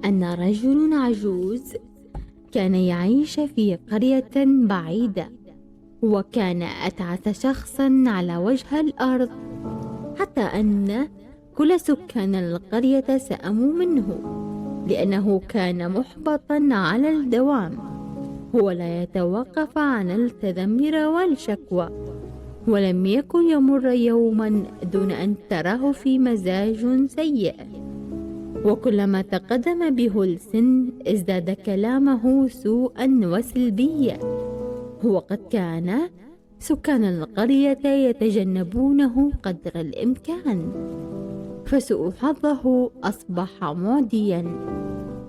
أن رجل عجوز كان يعيش في قرية بعيدة، وكان أتعس شخصا على وجه الأرض، حتى أن كل سكان القرية سأموا منه لأنه كان محبطا على الدوام، ولا يتوقف عن التذمر والشكوى، ولم يكن يمر يوما دون أن تراه في مزاج سيء. وكلما تقدم به السن ازداد كلامه سوءا وسلبيا، وقد كان سكان القرية يتجنبونه قدر الإمكان، فسوء حظه أصبح معديا،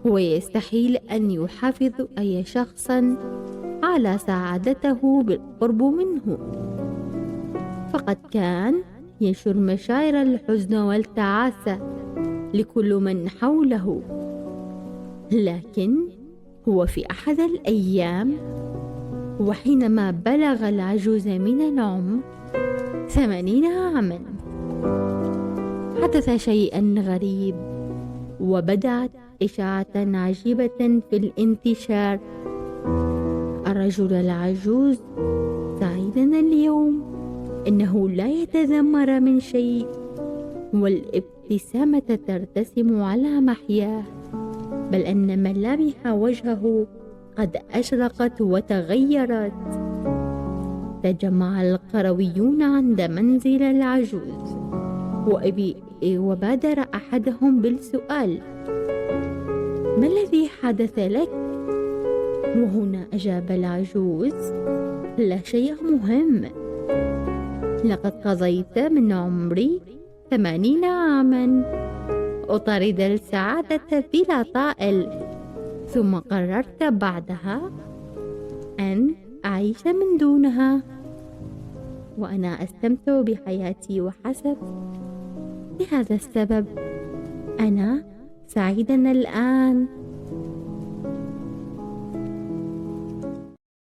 ويستحيل أن يحافظ أي شخص على سعادته بالقرب منه، فقد كان ينشر مشاعر الحزن والتعاسة لكل من حوله. لكن هو في أحد الأيام، وحينما بلغ العجوز من العمر 80 عاما، حدث شيئا غريب، وبدأت إشاعة عجيبة في الانتشار. الرجل العجوز سعيدا اليوم، إنه لا يتذمر من شيء، والابتسامة ترتسم على محياه، بل أن ملامح وجهه قد أشرقت وتغيرت. تجمع القرويون عند منزل العجوز، وبادر أحدهم بالسؤال: ما الذي حدث لك؟ وهنا أجاب العجوز: لا شيء مهم، لقد قضيت من عمري 80 عاما أطارد السعادة بلا طائل، ثم قررت بعدها أن أعيش من دونها، وأنا أستمتع بحياتي وحسب. لهذا السبب أنا سعيدا الآن.